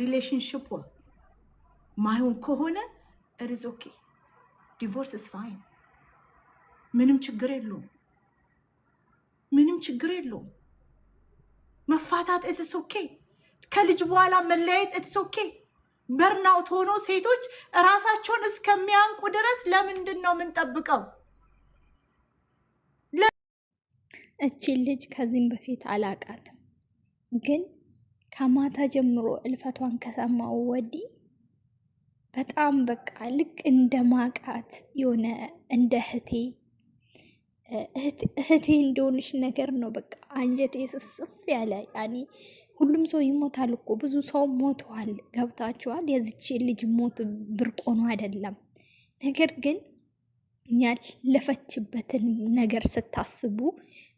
ሪሌሽንሽፕ ማይሆን ከሆነ it is okay. Divorce is fine. ምንም ችግር የለውም። ምንም ችግር የለውም። መፋታት it is okay. ከልጅ በኋላ መለያየት it is okay. በርናውት ሆኖ ሴቶች ራሳቸውን እስከሚያንቁ ድረስ ለምንድን ነው የምንጠብቀው? እቺ ልጅ ከዚህም በፊት አላቃትም፣ ግን ከማታ ጀምሮ እልፈቷን ከሰማው ወዲህ በጣም በቃ ልክ እንደ ማቃት የሆነ እንደ እህቴ እንደሆነች ነገር ነው። በቃ አንጀቴ ስፍስፍ ያለ ያኔ ሁሉም ሰው ይሞታል እኮ ብዙ ሰው ሞተዋል። ገብታችኋል? የዚች ልጅ ሞት ብርቅ ሆኖ አይደለም። ነገር ግን ያለፈችበትን ነገር ስታስቡ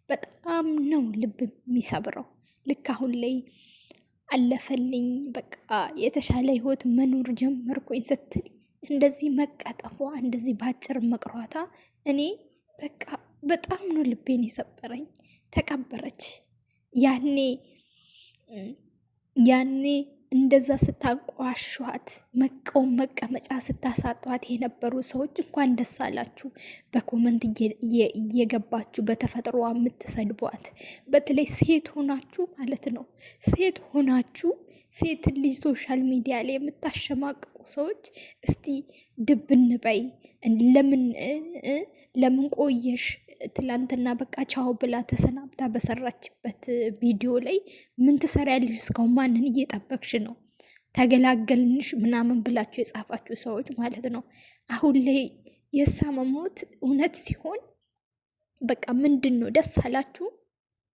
በጣም ነው ልብ የሚሰብረው። ልክ አሁን ላይ አለፈልኝ በቃ የተሻለ ህይወት መኖር ጀመርኩኝ ስትል እንደዚህ መቀጠፏ፣ እንደዚህ ባጭር መቅሯታ እኔ በቃ በጣም ነው ልቤን የሰበረኝ። ተቀበረች። ያኔ እንደዛ ስታንቋሿት መቆም መቀመጫ ስታሳጧት የነበሩ ሰዎች እንኳን ደስ አላችሁ። በኮመንት እየገባችሁ በተፈጥሮ የምትሰድቧት በተለይ ሴት ሆናችሁ ማለት ነው። ሴት ሆናችሁ ሴት ልጅ ሶሻል ሚዲያ ላይ የምታሸማቅቁ ሰዎች እስቲ ድብን በይ። ለምን ቆየሽ? ትላንትና በቃ ቻው ብላ ተሰናብታ በሰራችበት ቪዲዮ ላይ ምን ትሰሪያለሽ? እስካሁን ማንን እየጠበቅሽ ነው? ተገላገልንሽ ምናምን ብላችሁ የጻፋችሁ ሰዎች ማለት ነው። አሁን ላይ የእሷ መሞት እውነት ሲሆን በቃ ምንድን ነው ደስ አላችሁ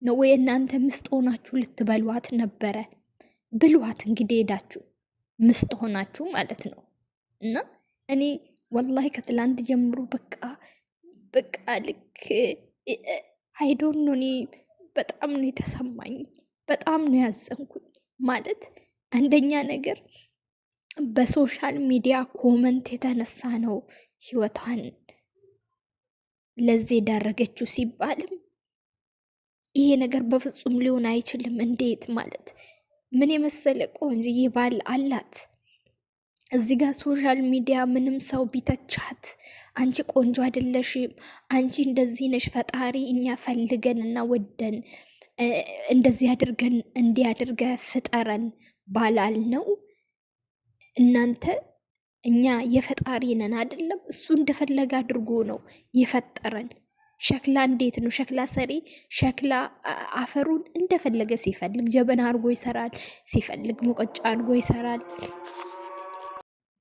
ነው ወይ? እናንተ ምስጥ ሆናችሁ ልትበሏት ነበረ? ብሏት እንግዲህ ሄዳችሁ ምስጥ ሆናችሁ ማለት ነው። እና እኔ ወላሂ ከትላንት ጀምሮ በቃ ልክ አይዶን ነው። እኔ በጣም ነው የተሰማኝ፣ በጣም ነው ያዘንኩኝ። ማለት አንደኛ ነገር በሶሻል ሚዲያ ኮመንት የተነሳ ነው ህይወቷን ለዚህ ዳረገችው ሲባልም ይሄ ነገር በፍጹም ሊሆን አይችልም። እንዴት ማለት ምን የመሰለ ቆንጆዬ ባል አላት። እዚህ ጋር ሶሻል ሚዲያ ምንም ሰው ቢተቻት አንቺ ቆንጆ አይደለሽም፣ አንቺ እንደዚህ ነሽ፣ ፈጣሪ እኛ ፈልገን እና ወደን እንደዚህ አድርገን እንዲያድርገ ፍጠረን ባላል ነው። እናንተ እኛ የፈጣሪ ነን አይደለም? እሱ እንደፈለገ አድርጎ ነው የፈጠረን። ሸክላ እንዴት ነው ሸክላ ሰሪ ሸክላ አፈሩን እንደፈለገ ሲፈልግ ጀበና አድርጎ ይሰራል፣ ሲፈልግ ሙቀጫ አድርጎ ይሰራል።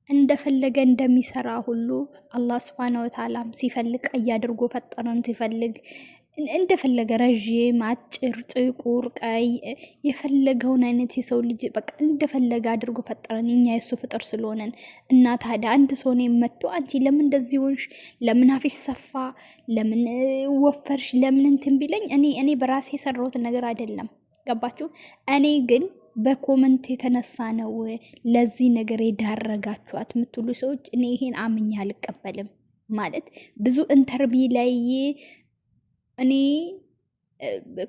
እንደፈለገ እንደሚሰራ ሁሉ አላህ ሱብሃነሁ ወተዓላም ሲፈልግ ቀይ አድርጎ ፈጠረን፣ ሲፈልግ እንደፈለገ ረዥም፣ አጭር፣ ጥቁር፣ ቀይ የፈለገውን አይነት የሰው ልጅ በቃ እንደፈለገ አድርጎ ፈጠረን እኛ የሱ ፍጥር ስለሆነን። እና ታዲያ አንድ ሰው ነው መጥቶ አንቺ ለምን እንደዚህ ሆንሽ፣ ለምን አፍሽ ሰፋ፣ ለምን ወፈርሽ፣ ለምን እንትን ቢለኝ እኔ በራሴ የሰራሁት ነገር አይደለም። ገባችሁ? እኔ ግን በኮመንት የተነሳ ነው ለዚህ ነገር የዳረጋችኋት የምትሉ ሰዎች እኔ ይሄን አምኜ አልቀበልም። ማለት ብዙ ኢንተርቪ ላይ እኔ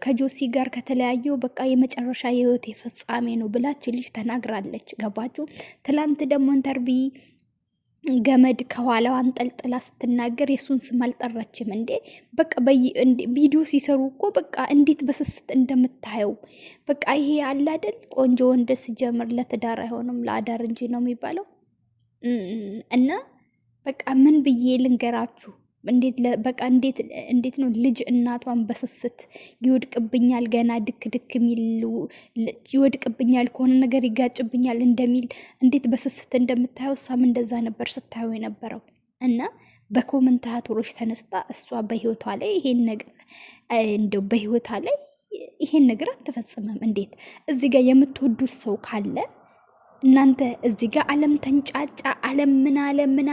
ከጆሲ ጋር ከተለያዩ በቃ የመጨረሻ የህይወት ፍጻሜ ነው ብላች ልጅ ተናግራለች። ገባችሁ? ትላንት ደግሞ ኢንተርቪ ገመድ ከኋላው አንጠልጥላ ስትናገር የሱን ስም አልጠራችም እንዴ? በቃ ቪዲዮ ሲሰሩ እኮ በቃ እንዴት በስስት እንደምታየው በቃ ይሄ አለ አይደል? ቆንጆ ወንድ ሲጀምር ለትዳር አይሆንም ለአዳር እንጂ ነው የሚባለው። እና በቃ ምን ብዬ ልንገራችሁ? በቃ እንዴት ነው ልጅ እናቷን በስስት ይወድቅብኛል፣ ገና ድክ የሚል ይወድቅብኛል፣ ከሆነ ነገር ይጋጭብኛል እንደሚል እንዴት በስስት እንደምታየው እሷም እንደዛ ነበር ስታየው የነበረው። እና በኮመንታቶሮች ተነስታ እሷ በህይወቷ ላይ ይሄን ነገር እንደው በህይወቷ ላይ ይሄን ነገር አትፈጽምም። እንዴት እዚህ ጋር የምትወዱት ሰው ካለ እናንተ እዚህ ጋር ዓለም ተንጫጫ፣ ዓለም ምን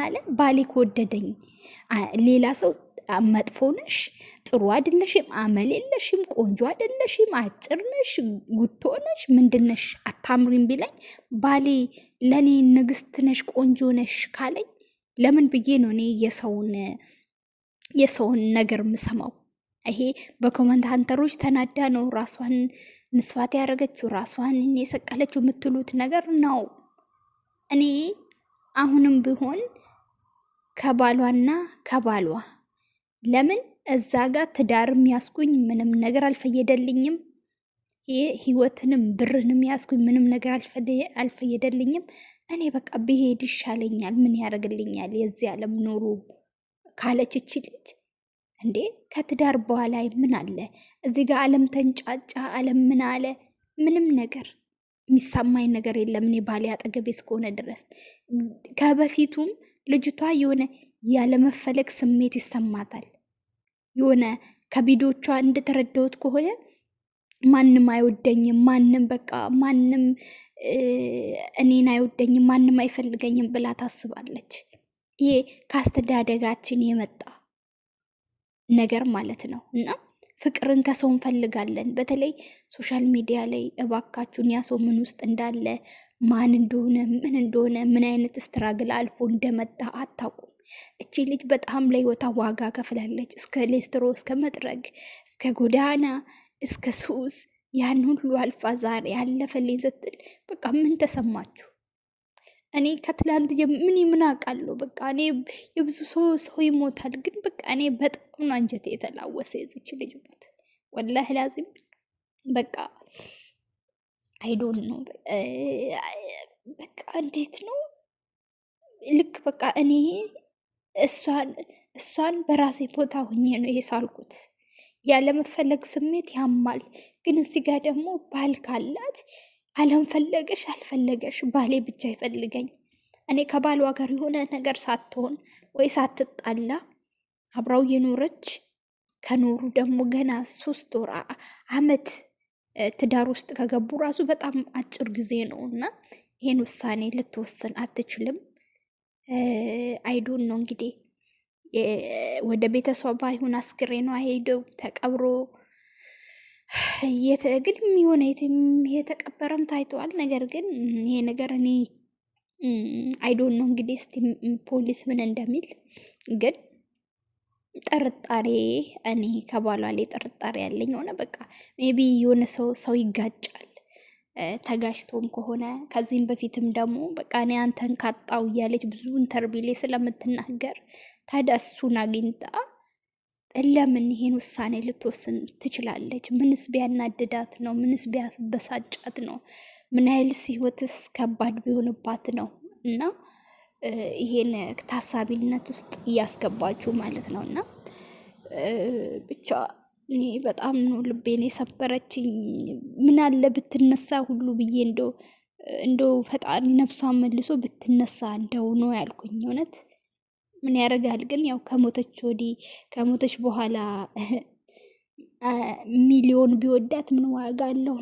አለ ባሌ ከወደደኝ ሌላ ሰው መጥፎ ነሽ፣ ጥሩ አይደለሽም፣ አመል የለሽም፣ ቆንጆ አይደለሽም፣ አጭር ነሽ፣ ጉቶ ነሽ፣ ምንድነሽ፣ አታምሪም ቢለኝ ባሌ ለኔ ንግስት ነሽ፣ ቆንጆ ነሽ ካለኝ ለምን ብዬ ነው እኔ የሰውን ነገር የምሰማው? ይሄ በኮመንታተሮች ተናዳ ነው ራሷን ምስዋት ያደረገችው ራሷን የሰቀለችው የምትሉት ነገር ነው። እኔ አሁንም ቢሆን ከባሏና ከባሏ ለምን እዛ ጋር ትዳርም ያስኩኝ ምንም ነገር አልፈየደልኝም። ህይወትንም ብርንም ያስኩኝ ምንም ነገር አልፈየደልኝም። እኔ በቃ ብሄድ ይሻለኛል፣ ምን ያደርግልኛል የዚህ ዓለም ኑሮ ካለች እቺ ልጅ እንዴ ከትዳር በኋላ ምን አለ እዚህ ጋር? ዓለም ተንጫጫ፣ ዓለም ምን አለ? ምንም ነገር የሚሰማኝ ነገር የለም እኔ ባሌ አጠገቤ እስከሆነ ድረስ። ከበፊቱም ልጅቷ የሆነ ያለመፈለግ ስሜት ይሰማታል። የሆነ ከቪዲዮቿ እንደተረዳሁት ከሆነ ማንም አይወደኝም፣ ማንም በቃ ማንም እኔን አይወደኝም፣ ማንም አይፈልገኝም ብላ ታስባለች። ይሄ ከአስተዳደጋችን የመጣ ነገር ማለት ነው። እና ፍቅርን ከሰው እንፈልጋለን። በተለይ ሶሻል ሚዲያ ላይ እባካችሁን ያ ሰው ምን ውስጥ እንዳለ ማን እንደሆነ ምን አይነት ስትራግል አልፎ እንደመጣ አታውቁም። እቺ ልጅ በጣም ለህይወቷ ዋጋ ከፍላለች። እስከ ሌስትሮ፣ እስከ መጥረግ፣ እስከ ጎዳና፣ እስከ ሱስ ያን ሁሉ አልፋ ዛሬ ያለፈልኝ ስትል በቃ ምን ተሰማችሁ? እኔ ከትላንት ምን አውቃለሁ። በቃ እኔ የብዙ ሰው ይሞታል፣ ግን በቃ እኔ በጣም ነው አንጀቴ የተላወሰ የዚች ልጅ ሞት። ወላሂ ላዚም በቃ አይዶን ነው በቃ እንዴት ነው ልክ በቃ እኔ እሷን በራሴ ቦታ ሁኜ ነው የሳልኩት። ያለመፈለግ ስሜት ያማል። ግን እዚህ ጋር ደግሞ ባል ካላት አለምፈለገሽ አልፈለገሽ ባሌ ብቻ ይፈልገኝ። እኔ ከባሏ ጋር የሆነ ነገር ሳትሆን ወይ ሳትጣላ አብራው የኖረች ከኖሩ ደግሞ ገና 3 ወር አመት ትዳር ውስጥ ከገቡ ራሱ በጣም አጭር ጊዜ ነው እና ይሄን ውሳኔ ልትወስን አትችልም። አይዶን ነው እንግዲህ ወደ ቤተሰቧ ይሁን አስክሬኗ ሄደው ተቀብሮ ግን የሆነ የተቀበረም ታይተዋል። ነገር ግን ይሄ ነገር እኔ አይዶን ነው እንግዲህ እስቲ ፖሊስ ምን እንደሚል። ግን ጥርጣሬ እኔ ከባሏ ላይ ጥርጣሬ ያለኝ ሆነ በቃ ሜቢ የሆነ ሰው ይጋጫል ተጋጭቶም ከሆነ ከዚህም በፊትም ደግሞ በቃ እኔ አንተን ካጣው እያለች ብዙ ኢንተርቪው ላይ ስለምትናገር ታዲያ እሱን አግኝታ ለምን ይሄን ውሳኔ ልትወስን ትችላለች? ምንስ ቢያናድዳት ነው? ምንስ ቢያበሳጫት ነው? ምን ያህልስ ህይወትስ ከባድ ቢሆንባት ነው? እና ይሄን ታሳቢነት ውስጥ እያስገባችሁ ማለት ነው። እና ብቻ እኔ በጣም ነው ልቤን የሰበረችኝ። ምን አለ ብትነሳ ሁሉ ብዬ እንደው ፈጣሪ ነፍሷን መልሶ ብትነሳ እንደው ነው ያልኩኝ። እውነት ምን ያደርጋል ግን ያው ከሞተች በኋላ ሚሊዮን ቢወዳት ምን ዋጋ አለው?